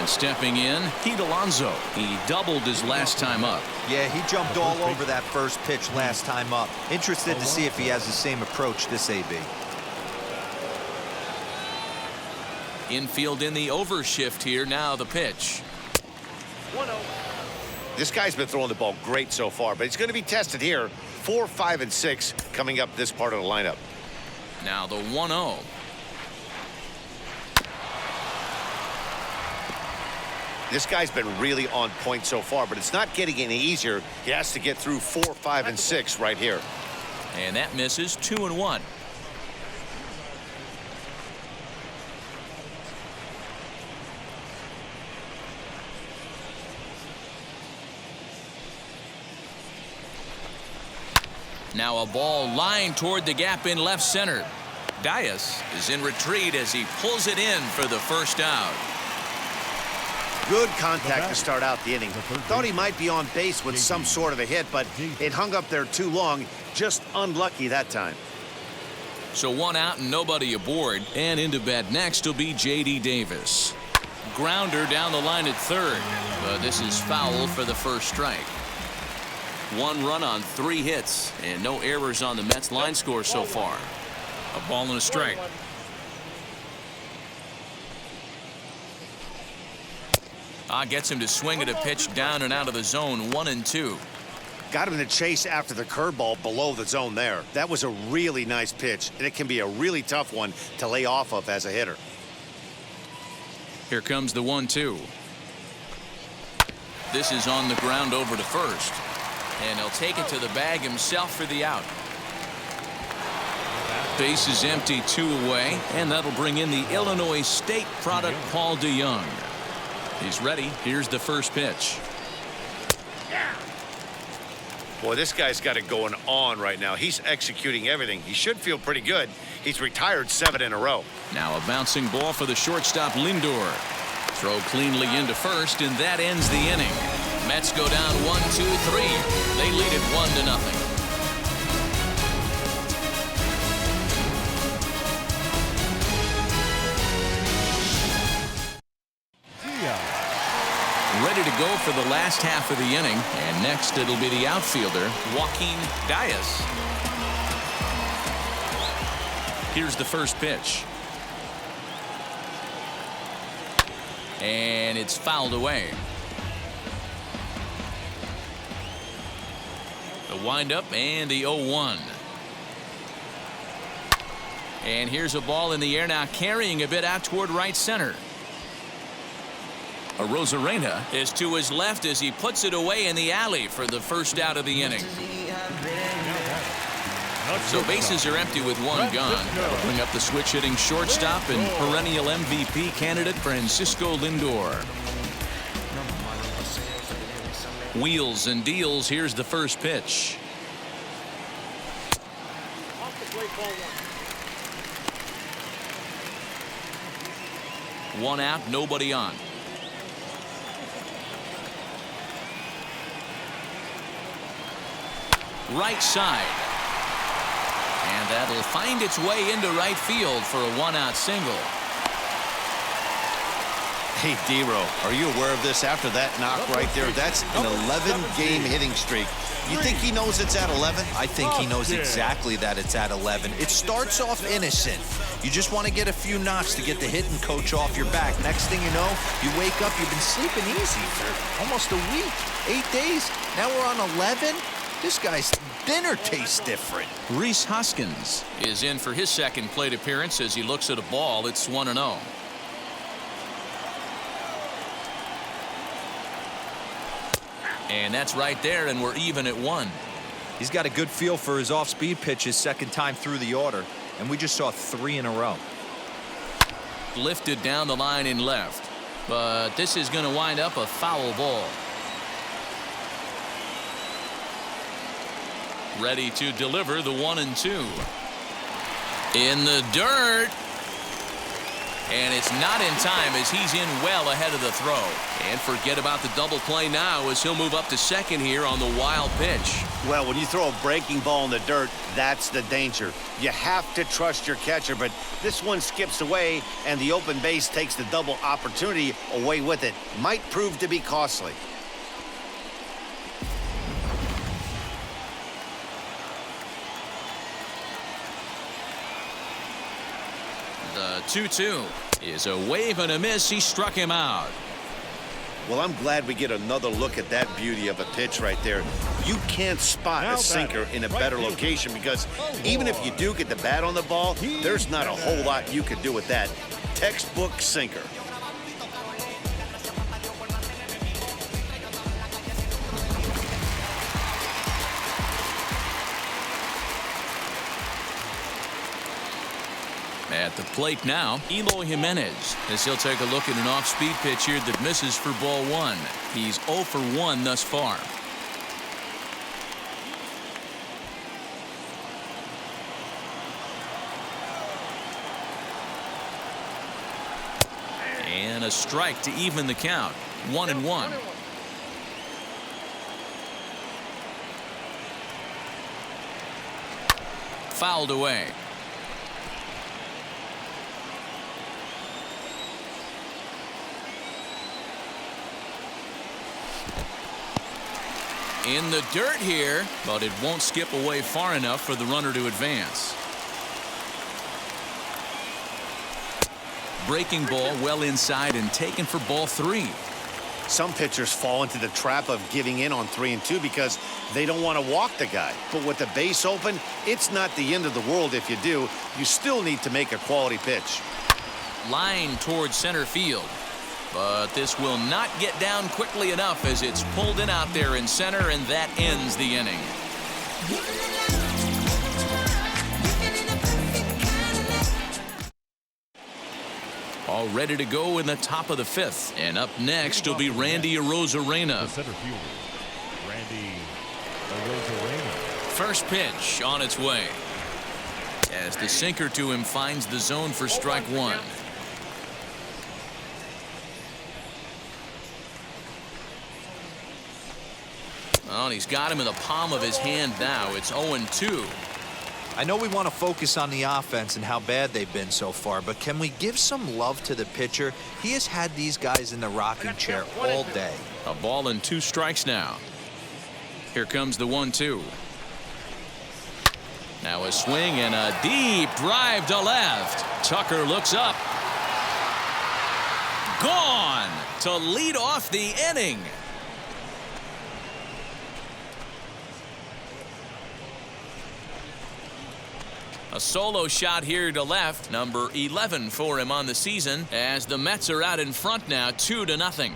And stepping in, Pete Alonso. He doubled his last time up. Yeah, he jumped all over that first pitch last time up. Interested to see if he has the same approach this AB. Infield in the overshift here. Now the pitch. 1-0. This guy's been throwing the ball great so far, but he's going to be tested here. 4, 5, and 6 coming up this part of the lineup. Now the 1-0. This guy's been really on point so far, but it's not getting any easier. He has to get through 4, 5, and 6 right here. And that misses. 2-1. Now a ball lined toward the gap in left center. Dias is in retreat as he pulls it in for the first out. Good contact to start out the inning. Thought he might be on base with some sort of a hit, but it hung up there too long. Just unlucky that time. So 1 out and nobody aboard. And into bat next will be J.D. Davis. Grounder down the line at third. But this is foul for the first strike. 1 run on 3 hits and no errors on the Mets line score so far. A ball and a strike. Gets him to swing at a pitch down and out of the zone. 1-2. Got him in the chase after the curveball below the zone there. That was a really nice pitch, and it can be a really tough one to lay off of as a hitter. Here comes the 1-2. This is on the ground over to first. And he'll take it to the bag himself for the out. Base is empty, 2 away, and that'll bring in the Illinois State product, Paul DeYoung. He's ready. Here's the first pitch. Boy, this guy's got it going on right now. He's executing everything. He should feel pretty good. He's retired 7 in a row. Now a bouncing ball for the shortstop Lindor. Throw cleanly into first, and that ends the inning. Mets go down 1-2-3. They lead it 1-0. Ready to go for the last half of the inning, and next it'll be the outfielder Joaquin Dias. Here's the first pitch, and it's fouled away. The windup and the 0-1. And here's a ball in the air now, carrying a bit out toward right center. Arozarena is to his left as he puts it away in the alley for the first out of the inning. So bases are empty with 1 gone. That'll bring up the switch hitting shortstop and perennial MVP candidate Francisco Lindor. Wheels and deals. Here's the first pitch. One out, nobody on. Right side. And that'll find its way into right field for a 1-out single. Hey, D-Row, are you aware of this after that knock right there? That's an 11-game hitting streak. You think he knows it's at 11? I think he knows exactly that it's at 11. It starts off innocent. You just want to get a few knocks to get the hitting coach off your back. Next thing you know, you wake up, you've been sleeping easy for almost a week, 8 days. Now we're on 11. This guy's dinner tastes different. Rhys Hoskins is in for his second plate appearance as he looks at a ball. It's 1-0. And that's right there, and we're even at 1. He's got a good feel for his off-speed pitches second time through the order, and we just saw 3 in a row. Lifted down the line in left, but this is going to wind up a foul ball. Ready to deliver the 1-2. In the dirt. And it's not in time as he's in well ahead of the throw. And forget about the double play now as he'll move up to second here on the wild pitch. Well, when you throw a breaking ball in the dirt, that's the danger. You have to trust your catcher, but this one skips away, and the open base takes the double opportunity away with it. Might prove to be costly. The 2-2 is a wave and a miss. He struck him out. Well, I'm glad we get another look at that beauty of a pitch right there. You can't spot a sinker in a better location because even if you do get the bat on the ball, there's not a whole lot you could do with that. Textbook sinker. At the plate now, Eloy Jimenez, as he'll take a look at an off-speed pitch here that misses for ball one. He's 0 for 1 thus far. And a strike to even the count. 1-1. Fouled away. In the dirt here, but it won't skip away far enough for the runner to advance. Breaking ball well inside and taken for ball 3. Some pitchers fall into the trap of giving in on 3 and 2 because they don't want to walk the guy. But with the base open, it's not the end of the world if you do. You still need to make a quality pitch. Line towards center field. But this will not get down quickly enough as it's pulled in out there in center, and that ends the inning. All ready to go in the top of the 5th. And up next will be Randy Arozarena. Center fielder, Randy Arozarena. First pitch on its way. As the sinker to him finds the zone for strike 1. Well, he's got him in the palm of his hand now. It's 0-2. I know we want to focus on the offense and how bad they've been so far, but can we give some love to the pitcher? He has had these guys in the rocking chair all day. A ball and 2 strikes now. Here comes the 1-2. Now a swing and a deep drive to left. Tucker looks up. Gone to lead off the inning. A solo shot here to left, number 11 for him on the season, as the Mets are out in front now, 2-0.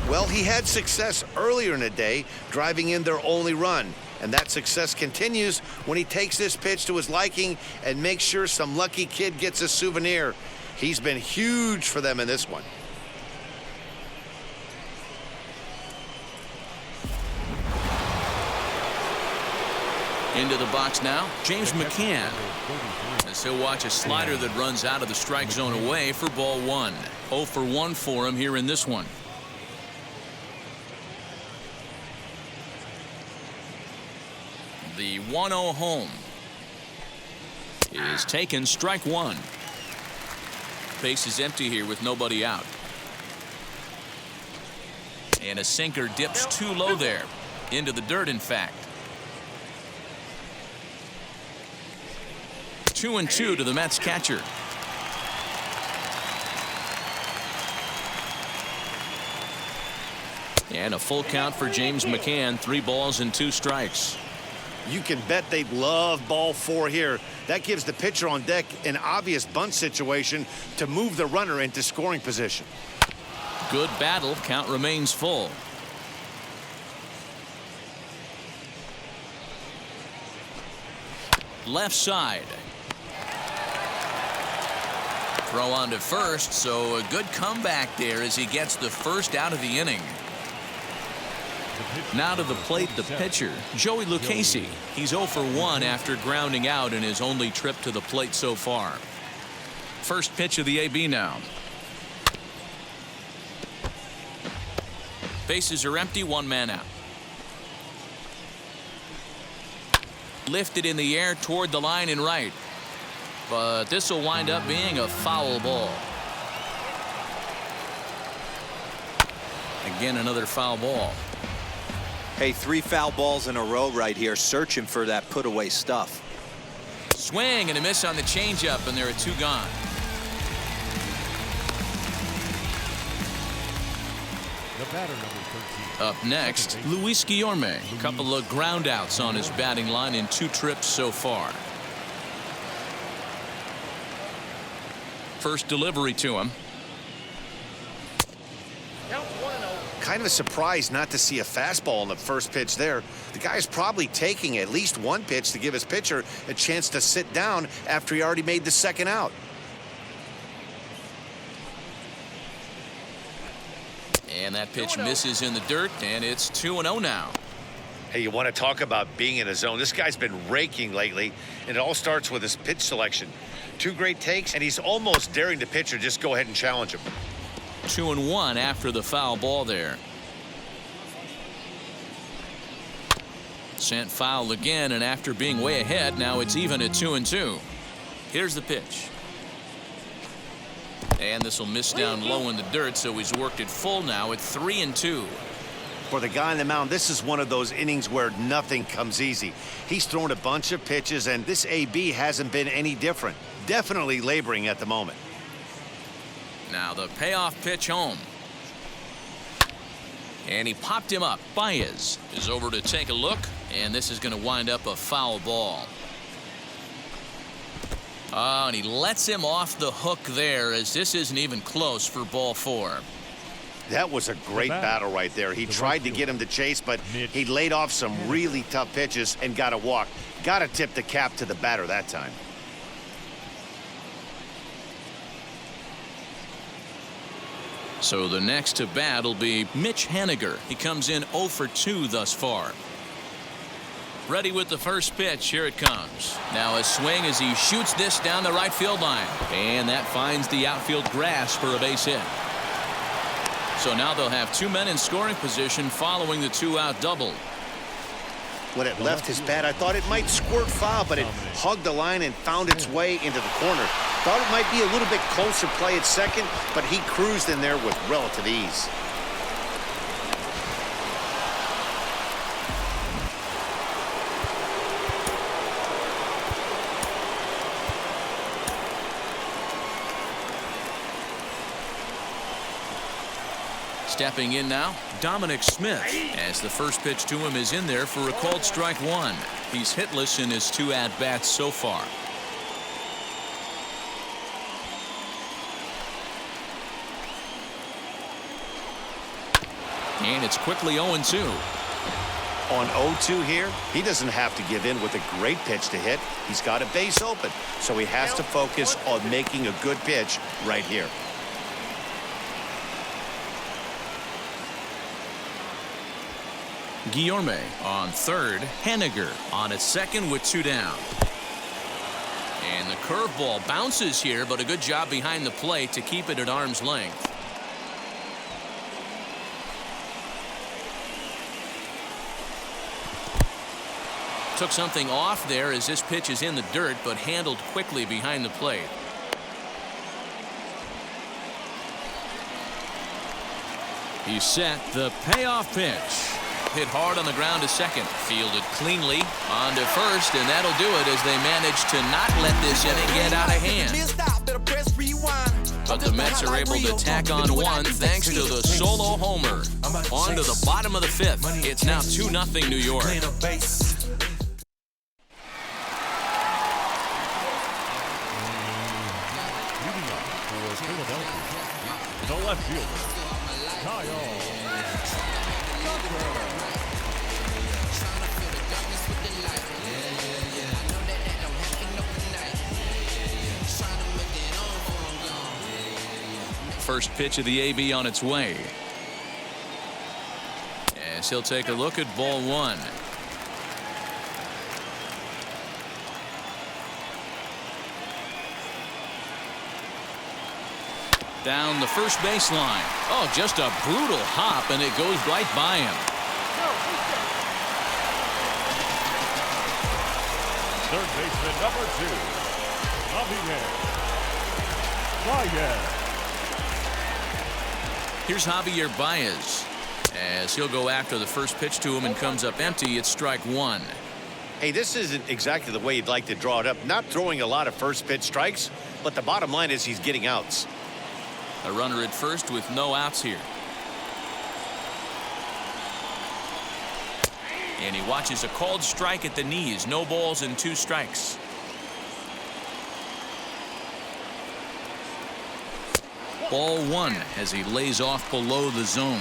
Well, he had success earlier in the day, driving in their only run. And that success continues when he takes this pitch to his liking and makes sure some lucky kid gets a souvenir. He's been huge for them in this one. Into the box now, James McCann, as he'll watch a slider that runs out of the strike zone away for ball 1. 0 for 1 for him here in this one. The 1-0 home is taken, strike 1. Base is empty here with nobody out. And a sinker dips too low there. Into the dirt, in fact. 2-2 to the Mets catcher. And a full count for James McCann. 3 balls and 2 strikes. You can bet they'd love ball 4 here. That gives the pitcher on deck an obvious bunt situation to move the runner into scoring position. Good battle. Count remains full. Left side. Throw on to first, so a good comeback there as he gets the first out of the inning. Now to the plate, the pitcher, Joey Lucchesi. He's 0 for 1 after grounding out in his only trip to the plate so far. First pitch of the AB now. Bases are empty, 1 man out. Lifted in the air toward the line and right. But this will wind up being a foul ball. Again, another foul ball. Hey, 3 foul balls in a row right here, searching for that put-away stuff. Swing and a miss on the changeup, and there are 2 gone. The batter, number 13. Up next, Luis Guillorme. A couple of ground outs on his batting line in 2 trips so far. First delivery to him. Kind of a surprise not to see a fastball on the first pitch there. The guy's probably taking at least 1 pitch to give his pitcher a chance to sit down after he already made the second out. And that pitch misses in the dirt, and it's 2-0 now. Hey, you want to talk about being in a zone? This guy's been raking lately, and it all starts with his pitch selection. 2 great takes, and he's almost daring the pitcher just go ahead and challenge him. 2-1 after the foul ball there. Sent foul again, and after being way ahead, now it's even at 2-2. Here's the pitch. And this will miss down low in the dirt, so he's worked it full now at 3-2. For the guy on the mound, this is one of those innings where nothing comes easy. He's thrown a bunch of pitches, and this AB hasn't been any different. Definitely laboring at the moment. Now the payoff pitch home. And he popped him up. Baez is over to take a look, and this is going to wind up a foul ball. Oh, and he lets him off the hook there, as this isn't even close for ball 4. That was a great battle right there. He tried to get him to chase, but he laid off some really tough pitches and got a walk. Got to tip the cap to the batter that time. So the next to bat will be Mitch Haniger. He comes in 0 for 2 thus far. Ready with the first pitch. Here it comes. Now a swing as he shoots this down the right field line. And that finds the outfield grass for a base hit. So now they'll have 2 men in scoring position following the 2-out double. When it left his bat, I thought it might squirt foul, but it hugged the line and found its way into the corner. Thought it might be a little bit closer play at second, but he cruised in there with relative ease. Stepping in now, Dominic Smith, as the first pitch to him is in there for a called strike 1. He's hitless in his 2 at-bats so far. And it's quickly 0-2. On 0-2 here, he doesn't have to give in with a great pitch to hit. He's got a base open, so he has to focus on making a good pitch right here. Guillorme on third, Haniger on at second with 2 down. And the curveball bounces here, but a good job behind the plate to keep it at arm's length. Took something off there as this pitch is in the dirt, but handled quickly behind the plate. He's set. The payoff pitch. Hit hard on the ground to second. Fielded cleanly on to first, and that'll do it as they manage to not let this inning get out of hand. But the Mets are able to tack on 1 thanks to the solo homer. On to the bottom of the 5th. It's now 2-0 New York. The left fielder, Kyle. First pitch of the AB on its way. as he'll take a look at ball one. Down the first baseline. Oh, just a brutal hop, and it goes right by him. Third baseman number 2, Javier Baez. Here's Javier Baez as he'll go after the first pitch to him and comes up empty. It's strike one. Hey, this isn't exactly the way you'd like to draw it up. Not throwing a lot of first pitch strikes, but the bottom line is he's getting outs. A runner at first with no outs here. And he watches a called strike at the knees. No balls and 2 strikes. Ball one as he lays off below the zone.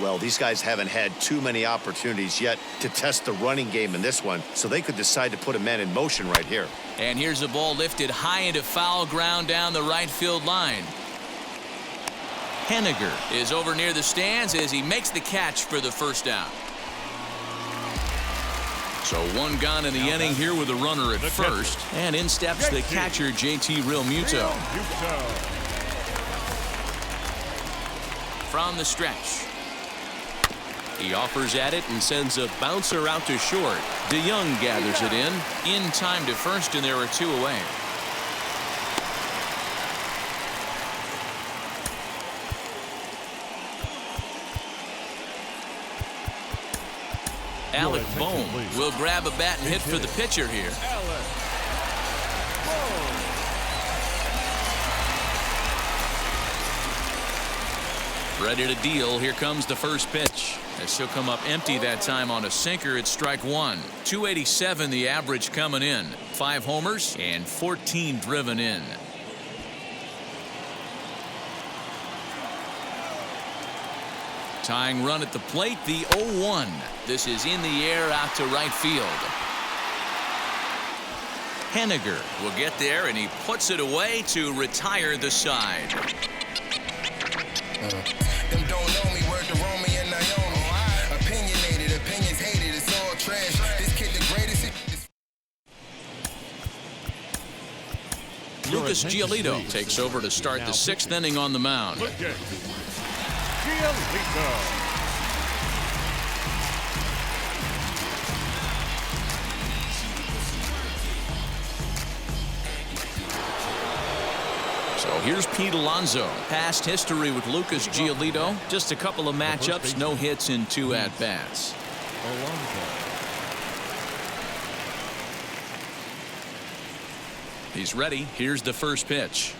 Well, these guys haven't had too many opportunities yet to test the running game in this one, so they could decide to put a man in motion right here. And here's a ball lifted high into foul ground down the right field line. Henniger is over near the stands as he makes the catch for the first out. So one gone in the inning here with a runner at first. And in steps the catcher, JT Realmuto. From the stretch. He offers at it and sends a bouncer out to short. DeYoung gathers it in time to first, and there are 2 away. Alec Bohm will grab a bat and hit for the pitcher here. Ready to deal. Here comes the first pitch. As he'll come up empty that time on a sinker. It's strike one. 287 the average coming in. 5 homers and 14 driven in. Tying run at the plate, the 0-1. This is in the air out to right field. Henniger will get there, and he puts it away to retire the side. Them don't know me, word to Romy and Naomi. Opinionated, opinions hated, it's all trash. This kid the greatest. Lucas Giolito takes over to start the 6th inning on the mound. So here's Pete Alonso. Past history with Lucas Giolito. Just a couple of matchups, no hits in 2 at-bats. He's ready. Here's the first pitch.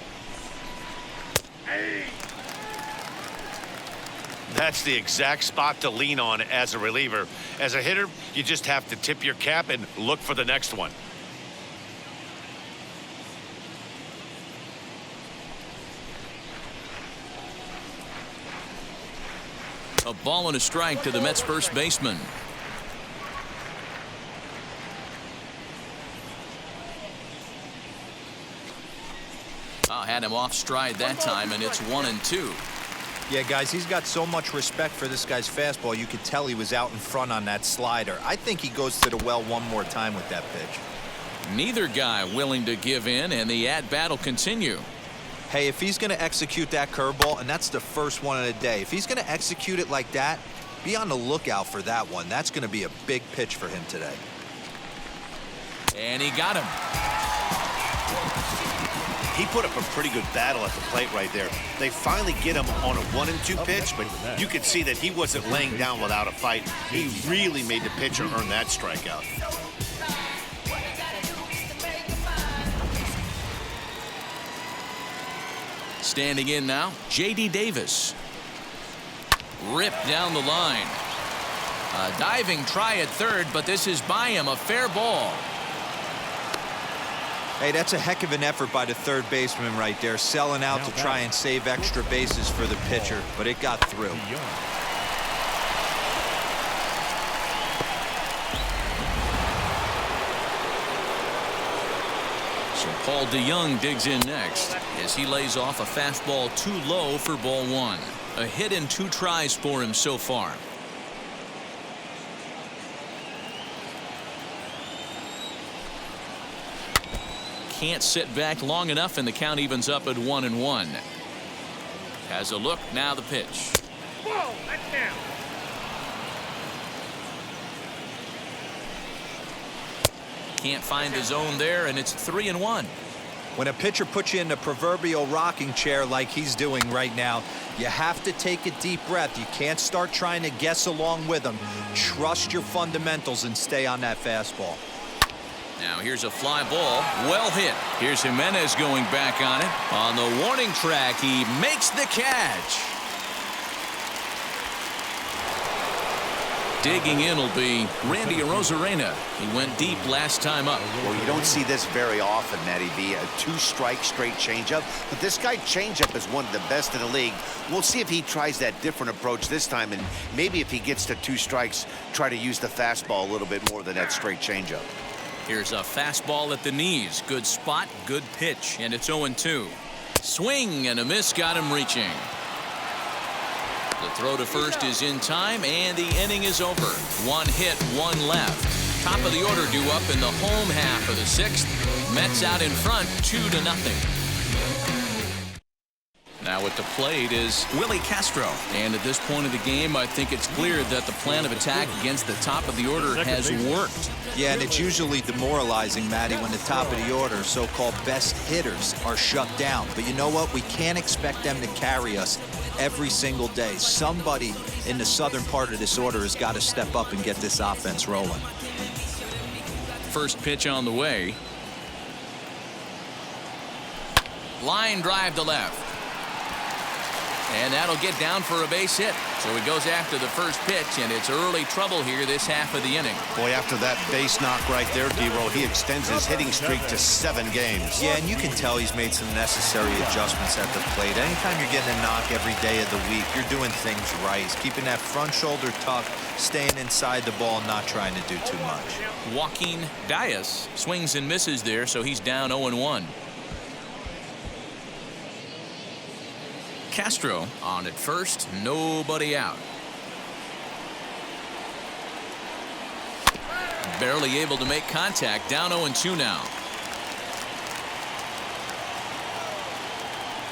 That's the exact spot to lean on as a reliever. As a hitter, you just have to tip your cap and look for the next one. A ball and a strike to the Mets first baseman. Had him off stride that time, and it's 1-2. Yeah, guys, he's got so much respect for this guy's fastball. You could tell he was out in front on that slider. I think he goes to the well one more time with that pitch. Neither guy willing to give in, and the at-bat will continue. Hey, if he's going to execute that curveball, and that's the first one of the day, if he's going to execute it like that, be on the lookout for that one. That's going to be a big pitch for him today. And he got him. He put up a pretty good battle at the plate right there. They finally get him on a 1-2 pitch, but you could see that he wasn't laying down without a fight. He really made the pitcher earn that strikeout. Standing in now, J.D. Davis. Ripped down the line. A diving try at third, but this is by him, a fair ball. Hey, that's a heck of an effort by the third baseman right there, selling out to try and save extra bases for the pitcher, but it got through. So Paul DeYoung digs in next as he lays off a fastball too low for ball one. A hit in 2 tries for him so far. can't sit back long enough, and the count evens up at 1-1. Has a look, now the pitch. Whoa, that's down. Can't find the zone there, and it's 3-1. When a pitcher puts you in the proverbial rocking chair like he's doing right now, you have to take a deep breath. You can't start trying to guess along with him. Trust your fundamentals and stay on that fastball. Now here's a fly ball, well hit. Here's Jimenez going back on it. On the warning track, he makes the catch. Digging in will be Randy Arozarena. He went deep last time up. Well, you don't see this very often, Matty V. A two-strike straight changeup. But this guy changeup is one of the best in the league. We'll see if he tries that different approach this time. And maybe if he gets to 2 strikes, try to use the fastball a little bit more than that straight changeup. Here's a fastball at the knees. Good spot, good pitch, and it's 0-2. Swing and a miss got him reaching. The throw to first is in time, and the inning is over. 1 hit, 1 left. Top of the order due up in the home half of the 6th. Mets out in front, 2-0. Now at the plate is Willie Castro. And at this point of the game, I think it's clear that the plan of attack against the top of the order has worked. Yeah, and it's usually demoralizing, Matty, when the top of the order, so-called best hitters, are shut down. But you know what? We can't expect them to carry us every single day. Somebody in the southern part of this order has got to step up and get this offense rolling. First pitch on the way. Line drive to left. And that'll get down for a base hit. So he goes after the first pitch, and it's early trouble here this half of the inning. Boy, after that base knock right there, D-Roll, he extends his hitting streak to 7 games. Yeah, and you can tell he's made some necessary adjustments at the plate. Anytime you're getting a knock every day of the week, you're doing things right. He's keeping that front shoulder tucked, staying inside the ball, not trying to do too much. Joaquin Diaz swings and misses there, so he's down 0-1. Castro on at first, nobody out. Barely able to make contact, down 0-2 now.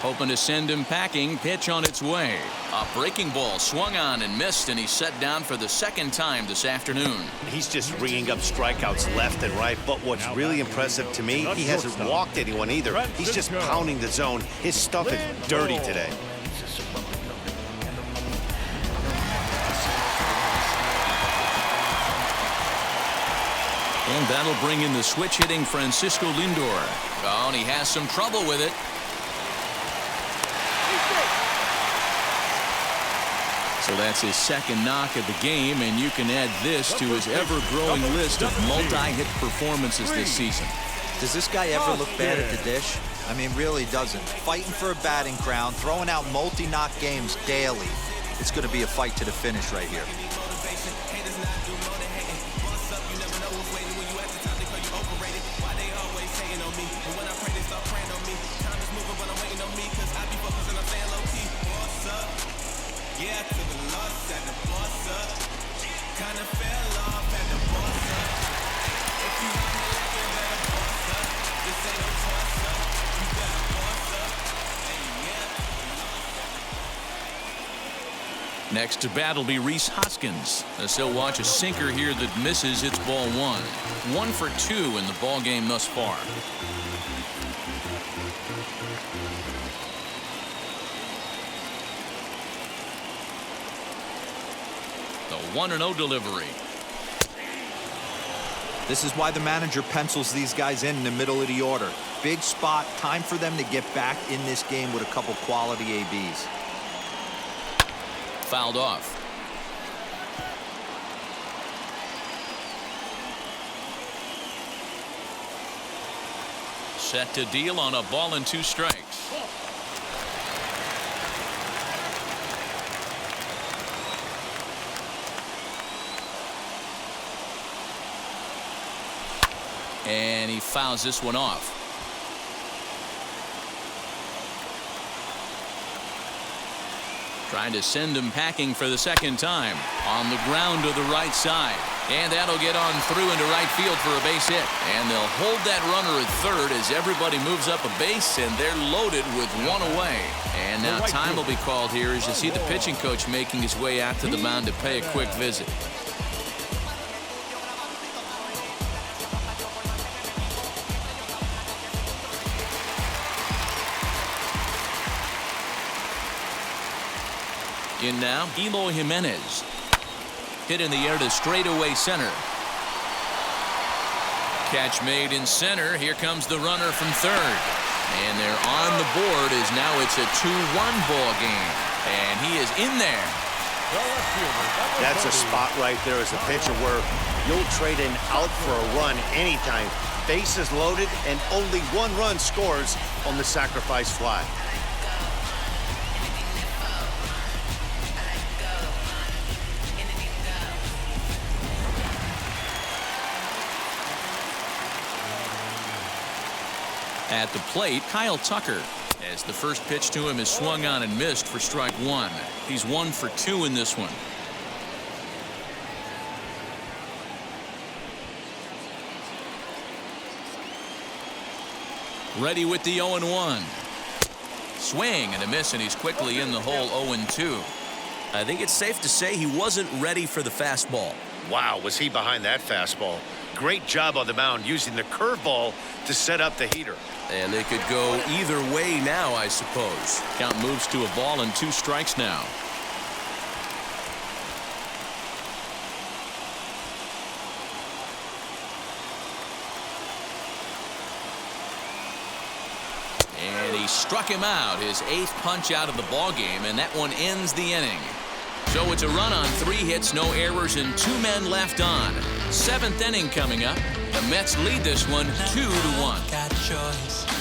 Hoping to send him packing, pitch on its way. A breaking ball swung on and missed, and he's set down for the 2nd time this afternoon. He's just ringing up strikeouts left and right. But what's really impressive to me, he hasn't walked anyone either. He's just pounding the zone. His stuff is dirty today. And that'll bring in the switch hitting Francisco Lindor. Oh, and he has some trouble with it. So that's his 2nd knock of the game, and you can add this to his ever-growing list of multi-hit performances this season. Does this guy ever look bad at the dish? I mean, really doesn't. Fighting for a batting crown, throwing out multi-knock games daily. It's going to be a fight to the finish right here. Next to bat will be Rhys Hoskins, as he'll watch a sinker here that misses. It's ball 1. 1 for 2 in the ball game thus far. The 1-0 delivery. This is why the manager pencils these guys in the middle of the order. Big spot, time for them to get back in this game with a couple quality ABs. Fouled off. Set to deal on a ball and 2 strikes. And he fouls this one off. Trying to send him packing for the second time. On the ground to the right side. And that'll get on through into right field for a base hit. And they'll hold that runner at third as everybody moves up a base, and they're loaded with one away. And now time will be called here as you see the pitching coach making his way out to the mound to pay a quick visit. In now, Eloy Jimenez. Hit in the air to straightaway center. Catch made in center. Here comes the runner from third. And they're on the board as now it's a 2-1 ball game. And he is in there. That's a spot right there as a pitcher where you'll trade an out for a run anytime. Bases loaded and only one run scores on the sacrifice fly. At the plate, Kyle Tucker, as the first pitch to him is swung on and missed for strike one. He's 1 for 2 in this one. Ready with the 0-1. Swing and a miss, and he's quickly in the hole. 0-2. I think it's safe to say he wasn't ready for the fastball. Wow, was he behind that fastball. Great job on the mound using the curveball to set up the heater. And they could go either way now, I suppose. Count moves to a ball and 2 strikes now. And he struck him out, his 8th punch out of the ball game, and that one ends the inning. So it's a run on 3 hits, no errors, and 2 men left on. 7th inning coming up. The Mets lead this one 2-1.